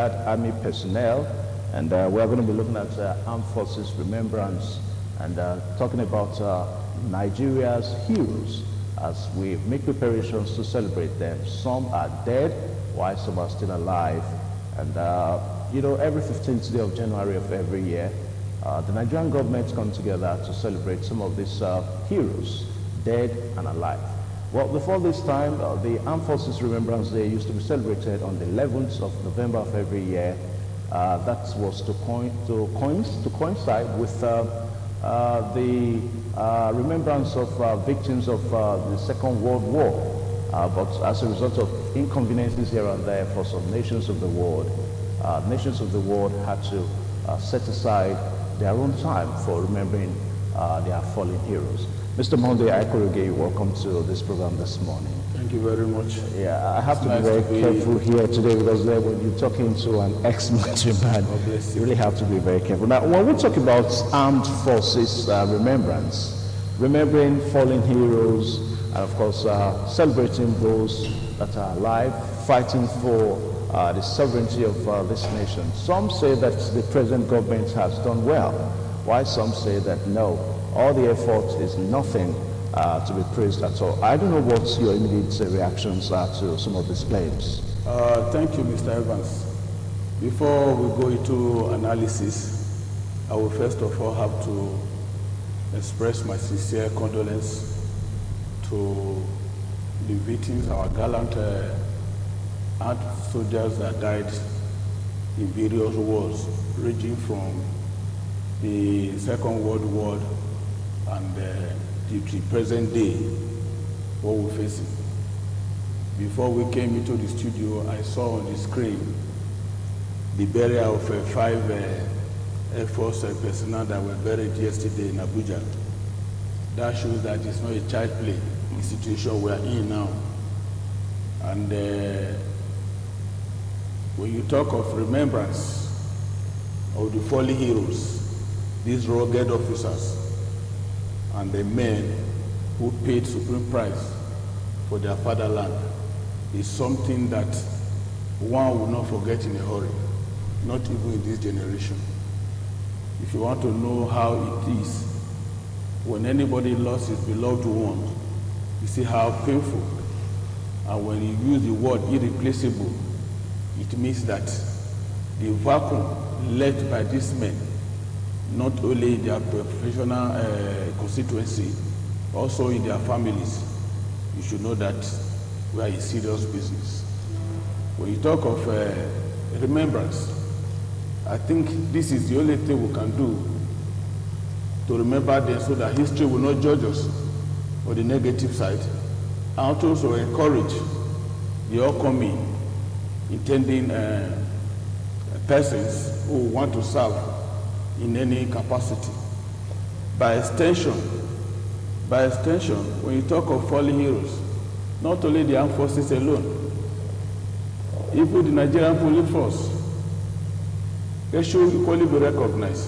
retired Army personnel, and we are going to be looking at Armed Forces Remembrance and talking about Nigeria's heroes as we make preparations to celebrate them. Some are dead, while some are still alive. And you know, every 15th day of January of every year, the Nigerian government come together to celebrate some of these heroes, dead and alive. Well, before this time, the Armed Forces Remembrance Day used to be celebrated on the 11th of November of every year. That was to coincide with the remembrance of victims of the Second World War. But as a result of inconveniences here and there for some nations of the world had to set aside their own time for remembering their fallen heroes. Mr. Monday Aikoroge, welcome to this program this morning. Thank you very much. Yeah, I have to be very careful here today because when you're talking to an ex-military man, you really have to be very careful. Now, when we talk about Armed Forces Remembrance, remembering fallen heroes, and of course celebrating those that are alive, fighting for the sovereignty of this nation. Some say that the present government has done well, while some say that no, all the effort is nothing to be praised at all. I don't know what your immediate reactions are to some of these claims. Thank you, Mr. Evans. Before we go into analysis, I will first of all have to express my sincere condolence to the victims, our gallant armed soldiers that died in various wars, ranging from the Second World War and the present day, what we're facing. Before we came into the studio, I saw on the screen the burial of 5 Air Force personnel that were buried yesterday in Abuja. That shows that it's not a child play, the situation we're in now. And when you talk of remembrance of the fallen heroes, these rugged officers and the men who paid supreme price for their fatherland, is something that one will not forget in a hurry, not even in this generation. If you want to know how it is, when anybody lost his beloved one, you see how painful. And when you use the word irreplaceable, it means that the vacuum left by these men, not only in their professional constituency, also in their families, you should know that we are in serious business. When you talk of remembrance, I think this is the only thing we can do to remember them so that history will not judge us on the negative side, and also encourage the upcoming intending persons who want to serve in any capacity. By extension, when you talk of fallen heroes, not only the armed forces alone, even the Nigerian police force, they should equally be recognized.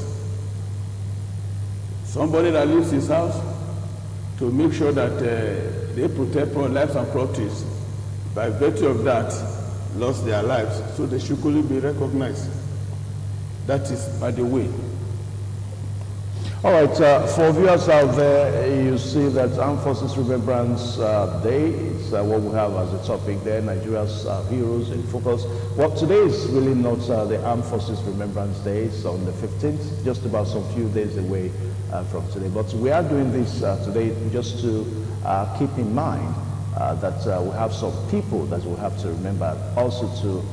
Somebody that leaves his house to make sure that they protect lives and properties, by virtue of that, lost their lives, so they should equally be recognized. That is by the way. All right, for viewers out there, you see that Armed Forces Remembrance Day is what we have as a topic there, Nigeria's heroes in focus. Well, today is really not the Armed Forces Remembrance Day. It's on the 15th, just about some few days away from today. But we are doing this today just to keep in mind that we have some people that we have to remember, also to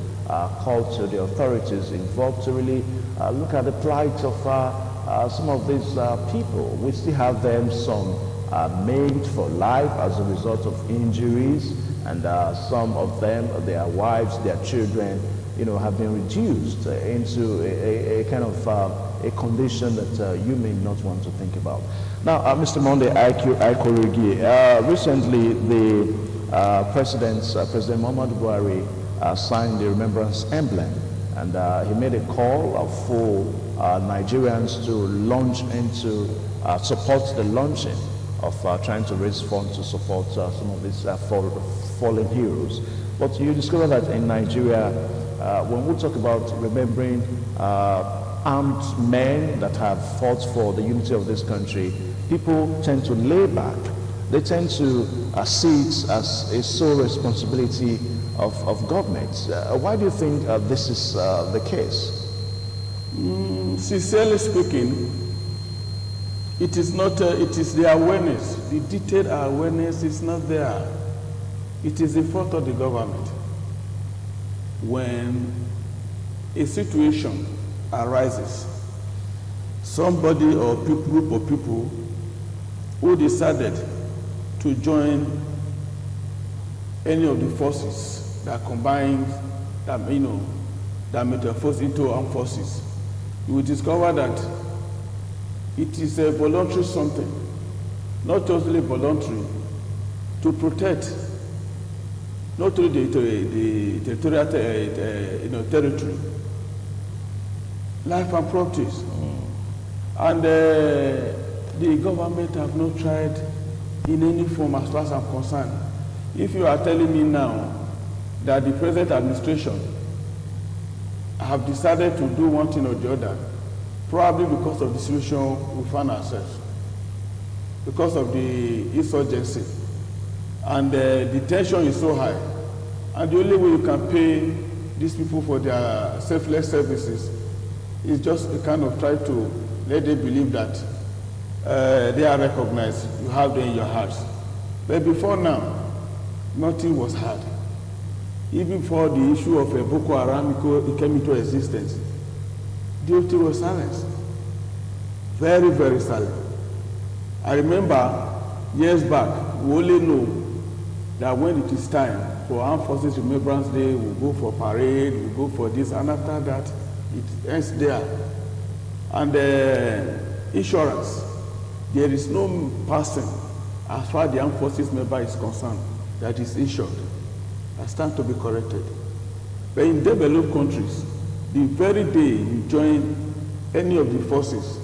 call to the authorities involved to really look at the plight of some of these people. We still have them, some maimed for life as a result of injuries, and some of them, their wives, their children, you know, have been reduced into a kind of a condition that you may not want to think about. Now, Mr. Monday Aikoroge, recently the President Muhammadu Buhari signed the remembrance emblem, and he made a call for Nigerians to launch into support the launching of trying to raise funds to support some of these fallen heroes. But you discover that in Nigeria, when we talk about remembering armed men that have fought for the unity of this country, people tend to lay back. They tend to see it as a sole responsibility of government. Why do you think this is the case? Sincerely speaking, it is not. It is the awareness. The detailed awareness is not there. It is the fault of the government. When a situation arises, somebody or group of people who decided to join any of the forces that combine, that metamorphose into armed forces, you will discover that it is a voluntary something, not totally voluntary, to protect not only the territorial territory, life and properties. And the government have not tried in any form as far as I'm concerned. If you are telling me now that the present administration have decided to do one thing or the other, probably because of the situation we find ourselves, because of the insurgency, and the tension is so high, and the only way you can pay these people for their selfless services is just to kind of try to let them believe that they are recognized, you have them in your hearts. But before now, nothing was hard. Even before the issue of Boko Haram came into existence, DOT was silent. Very, very silent. I remember years back, we only know that when it is time for Armed Forces Remembrance Day, we'll go for parade, we'll go for this, and after that, it ends there. And insurance, there is no person, as far as the Armed Forces member is concerned, that is insured. That stands to be corrected. But in developed countries, the very day you join any of the forces,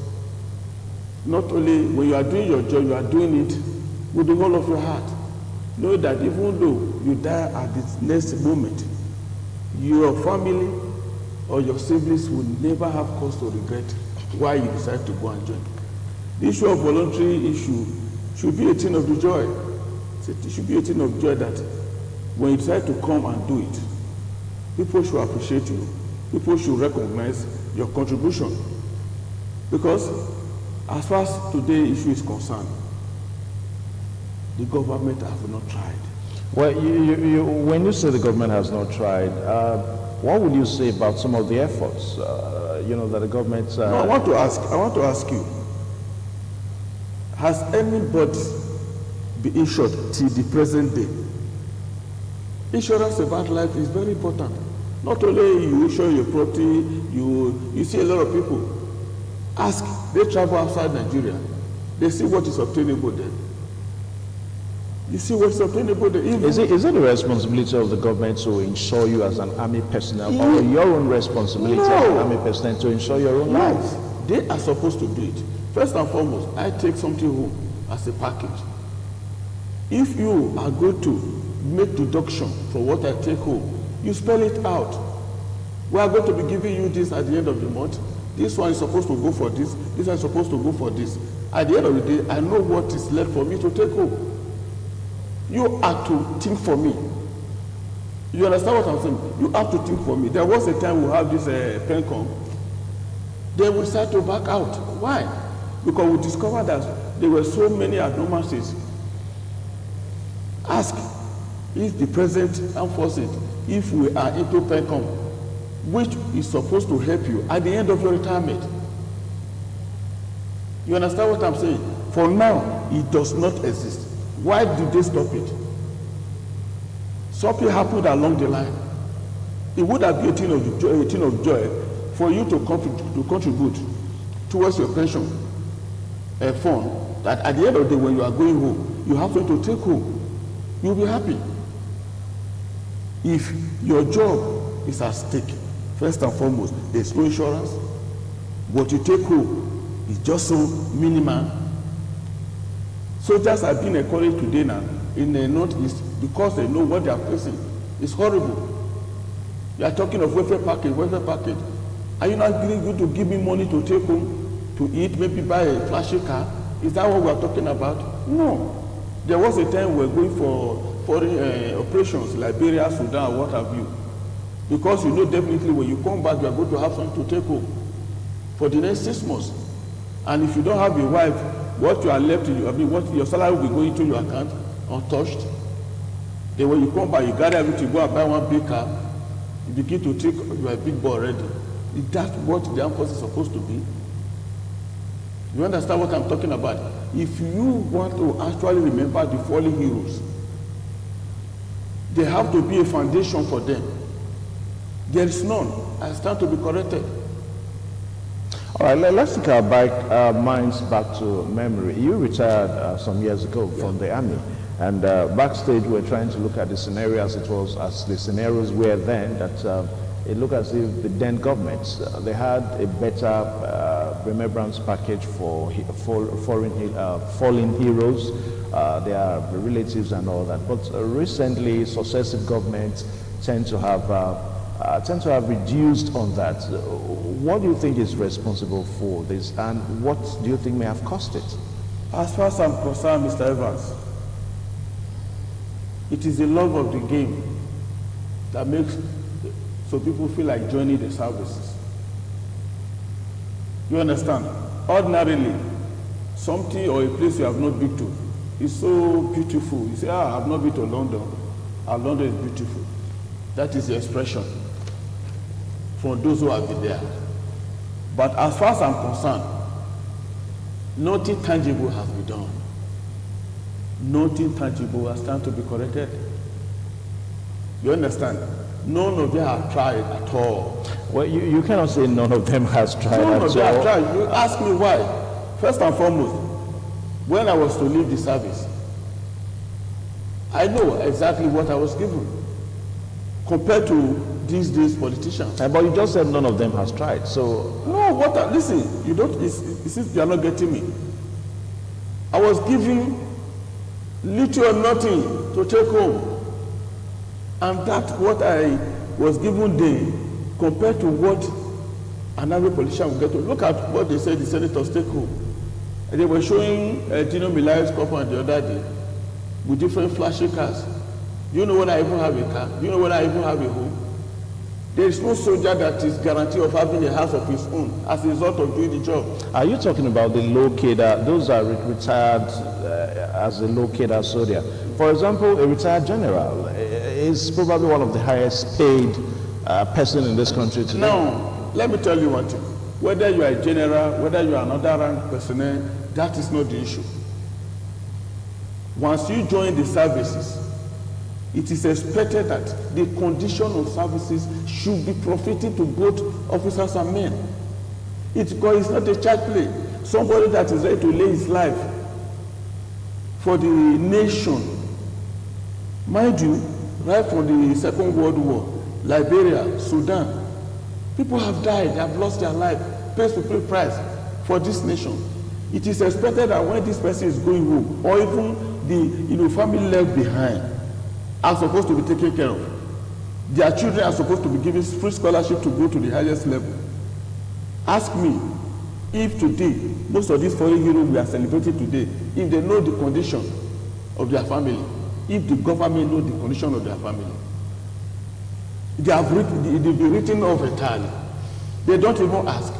not only when you are doing your job, you are doing it with the whole of your heart. Know that even though you die at the next moment, your family or your siblings will never have cause to regret why you decide to go and join. The issue of voluntary issue should be a thing of the joy. It should be a thing of joy that when you decide to come and do it, people should appreciate you. People should recognize your contribution. Because as far as today's issue is concerned, the government have not tried. Well, when you say the government has not tried, what would you say about some of the efforts, that the government... No, I want to ask you, has anybody been insured till the present day? Insurance about life is very important. Not only you insure your property, you see a lot of people ask, they travel outside Nigeria, they see what is obtainable there. You see what's obtainable there. Is it the responsibility of the government to insure you as an army personnel, or your own responsibility as an army personnel to insure your own life? They are supposed to do it. First and foremost, I take something home as a package. If you are going to make deduction for what I take home, you spell it out. We are going to be giving you this at the end of the month. This one is supposed to go for this. This one is supposed to go for this. At the end of the day, I know what is left for me to take home. You have to think for me. You understand what I'm saying? You have to think for me. There was a time we have this PENCOM. Then we start to back out. Why? Because we discovered that there were so many abnormalities. Ask if the present armed forces, if we are into PENCOM, which is supposed to help you at the end of your retirement. You understand what I'm saying? For now, it does not exist. Why did they stop it? Something happened along the line. It would have been a thing of joy for you to contribute towards your pension fund, that at the end of the day, when you are going home, you have something to take home. You'll be happy. If your job is at stake, first and foremost, there's no insurance. What you take home is just so minimal. Soldiers are being encouraged today now in the Northeast because they know what they are facing. It's horrible. You are talking of welfare package, welfare package. Are you not going to give me money to take home, to eat, maybe buy a flashy car? Is that what we are talking about? No. There was a time we were going for foreign operations, Liberia, Sudan, what have you. Because you know definitely when you come back, you are going to have something to take home for the next 6 months. And if you don't have a wife, what you are left in, what your salary will be going to your account untouched. Then when you come back, you gather everything, go and buy one big car, you begin to think you are a big boy already. Is that what the armed force is supposed to be? You understand what I'm talking about? If you want to actually remember the fallen heroes, there have to be a foundation for them. There is none. I stand to be corrected. All right, let's take our minds back to memory. You retired some years ago from the army, and backstage we're trying to look at the scenarios as the scenarios were then, that it looked as if the then governments, they had a better remembrance package for fallen heroes, their relatives and all that. But recently, successive governments tend to have reduced on that. What do you think is responsible for this, and what do you think may have caused it? As far as I'm concerned, Mr. Evans, it is the love of the game that makes so people feel like joining the services. You understand? Ordinarily, something or a place you have not been to is so beautiful. You say, I have not been to London. London is beautiful. That is the expression from those who have been there. But as far as I'm concerned, nothing tangible has been done. Nothing tangible has time to be corrected. You understand? None of them have tried at all. Well, you cannot say none of them has tried None at of them have all. tried. You ask me why. First and foremost, when I was to leave the service, I know exactly what I was given compared to these days politicians. But you just said none of them has tried. So no, listen, you don't. You are not getting me. I was given little or nothing to take home, and that's what I was given then compared to what an average politician will get to. Look at what they said the senators take home. And they were showing Dino Milai's couple the other day with different flashy cars. Do you know when I even have a car? Do you know when I even have a home? There is no soldier that is guaranteed of having a house of his own as a result of doing the job. are you talking about the low cadre? Those are retired as a low cadre soldier. For example, a retired general is probably one of the highest paid person in this country today. Now, let me tell you one thing. Whether you are a general, whether you are another rank personnel, that is not the issue. Once you join the services, it is expected that the condition of services should be profiting to both officers and men. Because it's not a child play. Somebody that is ready to lay his life for the nation. Mind you, right from the Second World War, Liberia, Sudan, people have died, they have lost their life, pays to pay price for this nation. It is expected that when this person is going home, or even the family left behind, are supposed to be taken care of. Their children are supposed to be given free scholarship to go to the highest level. Ask me if today, most of these foreign heroes we are celebrating today, if they know the condition of their family, if the government knows the condition of their family, they've been written off entirely. They don't even ask.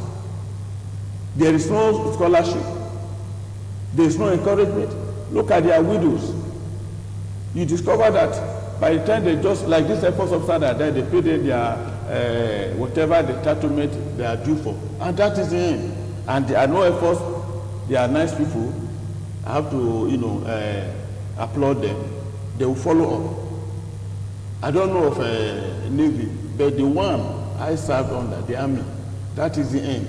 There is no scholarship. There is no encouragement. Look at their widows. You discover that by the time they just, like this Air Force officer that died, they pay them their whatever the entitlement they are due for. And that is the end. And I know Air Force, they are nice people. I have to, applaud them. They will follow up. I don't know of Navy, but the one I served under, the Army, that is the end.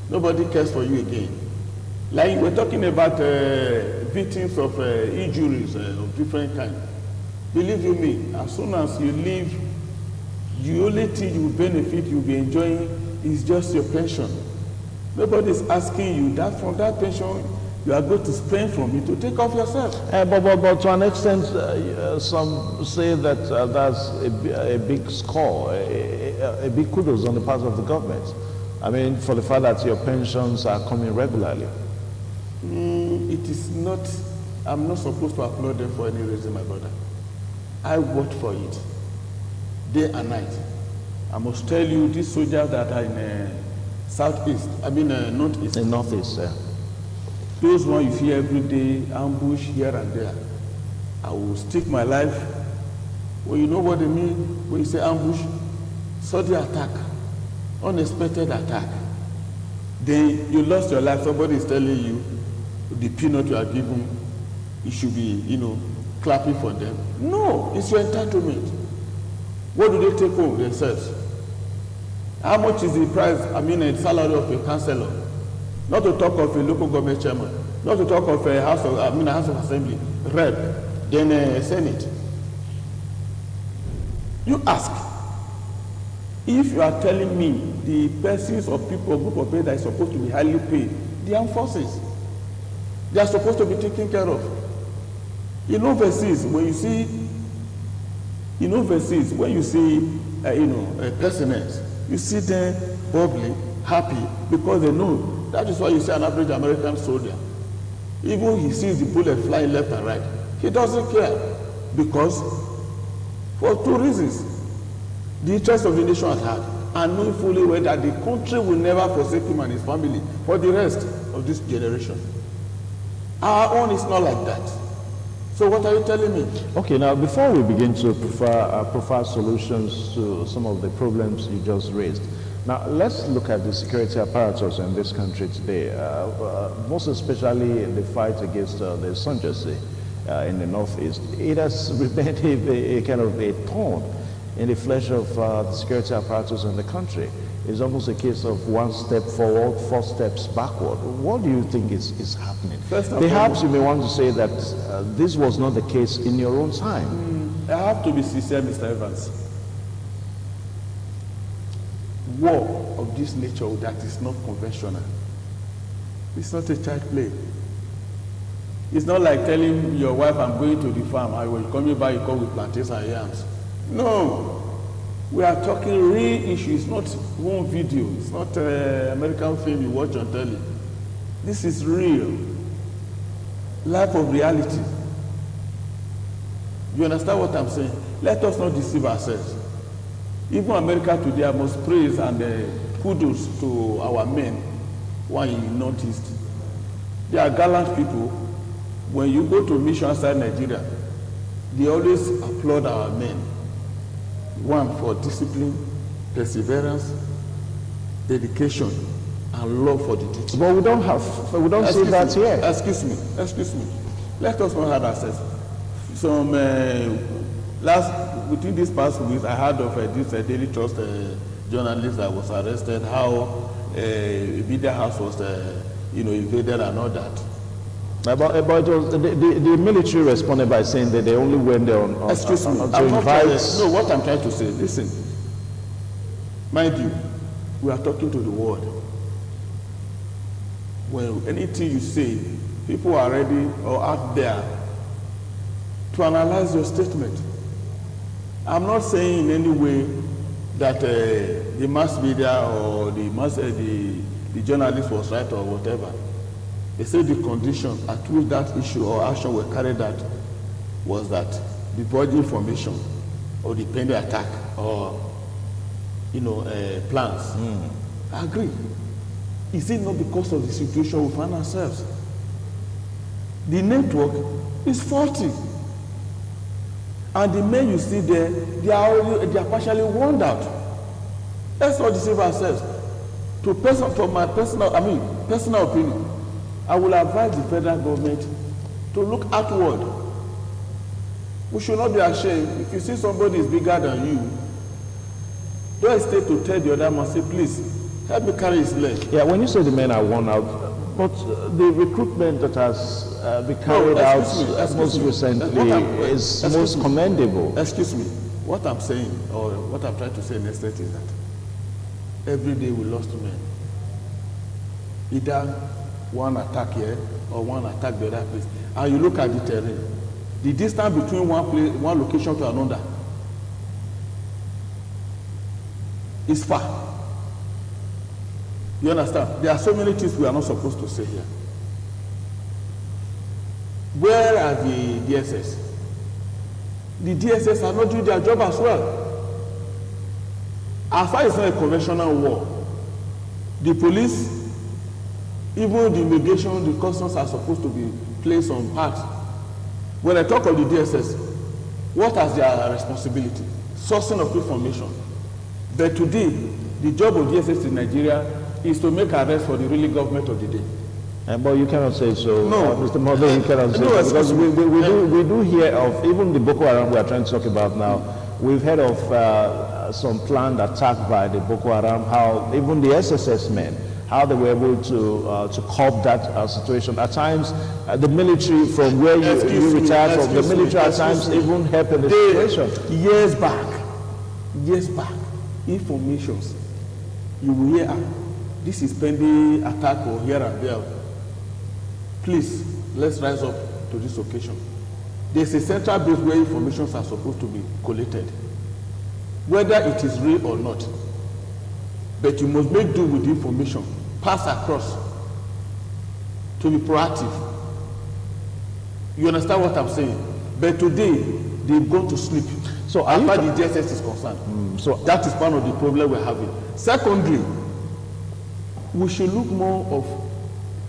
Nobody cares for you again. Like we're talking about victims of injuries of different kinds. Believe you me, as soon as you leave, the only thing you will benefit, you'll be enjoying is just your pension. Nobody is asking you that from that pension, you are going to spend from it to take off yourself. But to an extent, some say that that's a big score. a big kudos on the part of the government. I mean, for the fact that your pensions are coming regularly. It is not, I'm not supposed to applaud them for any reason, my brother. I worked for it, day and night. I must tell you, these soldiers that are in southeast, northeast. In northeast, yeah. Those ones you see every day, ambush here and there. I will stick my life. Well, you know what they mean when you say ambush? Sudden attack, unexpected attack. Then you lost your life. Somebody is telling you the peanut you are given, you should be, clapping for them. No, it's your entitlement. What do they take home themselves? How much is the price, the salary of a councillor? Not to talk of a local government chairman, not to talk of a House of Assembly, rep, then a Senate. You ask, if you are telling me the persons or people, group of people that is supposed to be highly paid, the armed forces, they are supposed to be taken care of. Overseas, when you see, personnel, you see them bubbly, happy, because they know. That is why you see an average American soldier. Even he sees the bullet flying left and right, he doesn't care, because for two reasons. The interest of the nation at heart, and knowing fully well that the country will never forsake him and his family for the rest of this generation. Our own is not like that. So what are you telling me? Okay, now before we begin to provide solutions to some of the problems you just raised, now let's look at the security apparatus in this country today, most especially in the fight against the insurgency in the northeast. It has remained a kind of a thorn in the flesh of the security apparatus in the country. It's almost a case of one step forward, 4 steps backward. What do you think is happening? Perhaps you may want to say that this was not the case in your own time. I have to be sincere, Mr. Evans. War of this nature that is not conventional. It's not a child play. It's not like telling your wife, I'm going to the farm, I will come back, you come with plantains and yams. No, we are talking real issues, not one video. It's not an American film you watch on telly. This is real. Life of reality. You understand what I'm saying? Let us not deceive ourselves. Even America today, I must praise and kudos to our men who are in Northeast. They are gallant people. When you go to mission outside Nigeria, they always applaud our men. One, for discipline, perseverance, dedication, and love for the duty. But we don't see that here. Excuse me. Let us not have access. Within these past weeks, I heard of this Daily Trust journalist that was arrested, how a media house was invaded and all that. But it was, the military responded by saying that they only went there to invite. No, what I'm trying to say, listen, mind you, we are talking to the world. When anything you say, people are ready or out there to analyze your statement. I'm not saying in any way that the mass media or the journalist was right or whatever. They say the condition at which that issue or action were carried out was that the body information or the pending attack or plans. I agree. Is it not because of the situation we find ourselves? The network is faulty, and the men you see there, they are partially worn out. Let's not deceive ourselves. From my personal opinion, I will advise the federal government to look outward. We should not be ashamed. If you see somebody is bigger than you, don't hesitate to tell the other man, say, please, help me carry his leg. Yeah, when you say the men are worn out, but the recruitment that has been carried out most recently is most commendable. Excuse me. What I'm saying, or what I'm trying to say next is that every day we lost men. Either one attack here or one attack the other place, and you look at the terrain, the distance between one location to another It's far. You understand? There are so many things we are not supposed to say here. Where are the DSS? The DSS are not doing their job as well. As far as it's not a conventional war, the police, even the immigration, the customs are supposed to be placed on part. When I talk of the DSS, what is their responsibility? Sourcing of information. But today, the job of DSS in Nigeria is to make arrests for the really government of the day. But you cannot say so, No. Mr. Mother, you cannot say so, because we do hear of, even the Boko Haram we are trying to talk about now, we've heard of some planned attack by the Boko Haram, how even the SSS men, how they were able to cope that situation. At times, the military, from where you retired from, the military at times even help in the situation. Years back, informations, you will hear, this is pending attack or here and there. Please, let's rise up to this occasion. There's a central base where informations are supposed to be collated, whether it is real or not. But you must make do with the information, pass across, to be proactive. You understand what I'm saying? But today, they've gone to sleep. So as far as the DSS is concerned, so that is part of the problem we're having. Secondly, we should look more of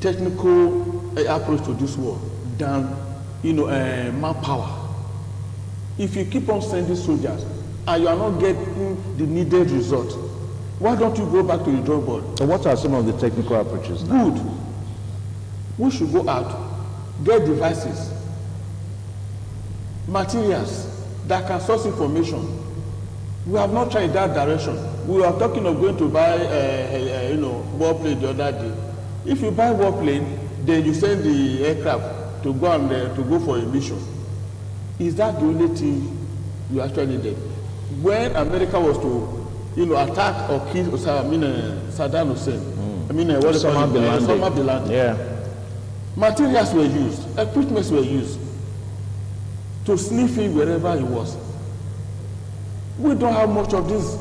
technical approach to this war than manpower. If you keep on sending soldiers and you are not getting the needed result, why don't you go back to the drawing board? So what are some of the technical approaches now? Good. We should go out, get devices, materials that can source information. We have not tried that direction. We are talking of going to buy warplane the other day. If you buy warplane, then you send the aircraft to go and to go for a mission. Is that the only thing you actually did? When America was to, attack or kill Saddam Hussein, Osama bin Laden. Yeah. Materials were used, equipments were used to sniff him wherever he was. We don't have much of this.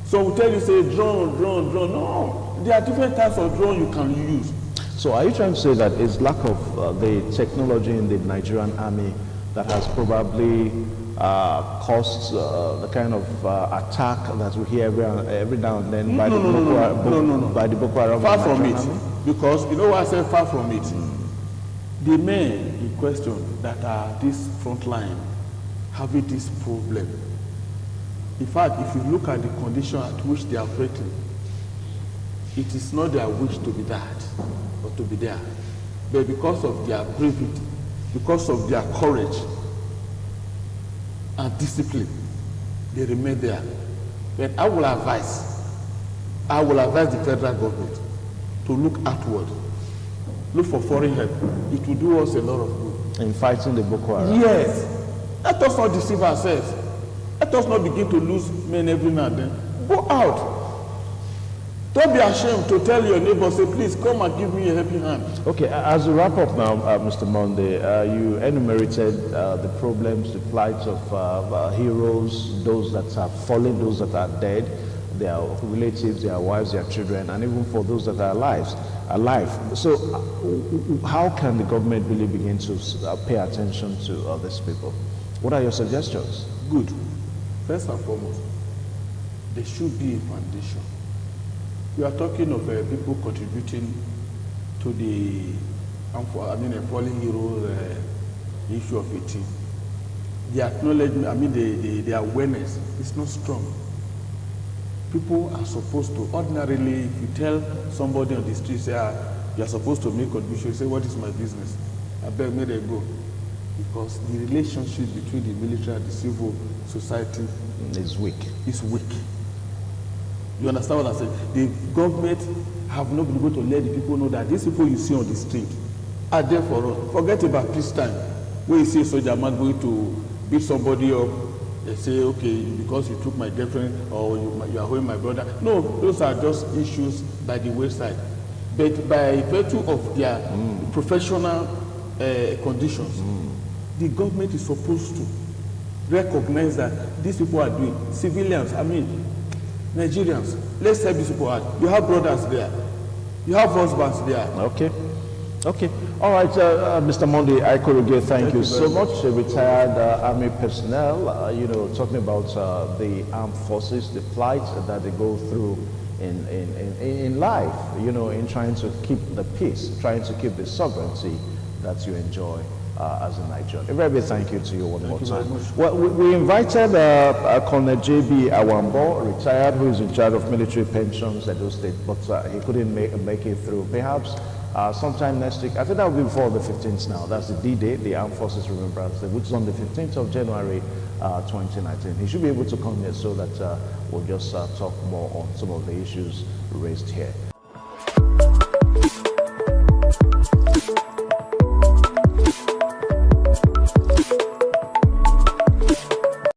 So we tell you, say drone. No, there are different types of drone you can use. So are you trying to say that it's lack of the technology in the Nigerian army that has probably caused the kind of attack that we hear every now and then by the Boko Haram? Far from it. Because you know why I say far from it? The men in question that are this front line having this problem. In fact, if you look at the condition at which they are operating, it is not their wish to be that or to be there. But because of their bravery, because of their courage and discipline, they remain there. But I will advise the federal government to look outward, look for foreign help. It will do us a lot of good. In fighting the Boko Haram? Yes. Let us not deceive ourselves. Let us not begin to lose men every now and then. Go out. Don't be ashamed to tell your neighbor, say, please come and give me a helping hand. Okay, as we wrap up now, Mr. Monday, you enumerated the problems, the plights of heroes, those that have fallen, those that are dead, their relatives, their wives, their children, and even for those that are alive. So how can the government really begin to pay attention to these people? What are your suggestions? Good. First and foremost, there should be a foundation. We are talking of people contributing to the fallen hero issue of it. The acknowledgement, the awareness is not strong. People are supposed to, ordinarily, if you tell somebody on the street, say, you are supposed to make contribution, you say, what is my business? I beg, may they go. Because the relationship between the military and the civil society is weak. You understand what I said? The government have not been able to let the people know that these people you see on the street are there for us. Forget about peacetime. When you see a soldier man going to beat somebody up, they say, okay, because you took my girlfriend or you are holding my brother. No, those are just issues by the wayside. But by virtue of their professional conditions, the government is supposed to recognize that these people are doing. Civilians, Nigerians, let's help these people out. You have brothers there. You have husbands there. Okay. Okay. All right, Mr. Monday Ikoroge, thank you so much. A retired Army personnel, you know, talking about the armed forces, the plight that they go through in life, you know, in trying to keep the peace, trying to keep the sovereignty that you enjoy as a Nigerian. A very big thank you to you one more time. Well, we invited Colonel J.B. Awambo, retired, who is in charge of military pensions at those state, but he couldn't make it through. Perhaps sometime next week, I think that will be before the 15th now. That's the D-Day, the Armed Forces Remembrance Day, which is on the 15th of January 2019. He should be able to come here so that we'll just talk more on some of the issues raised here.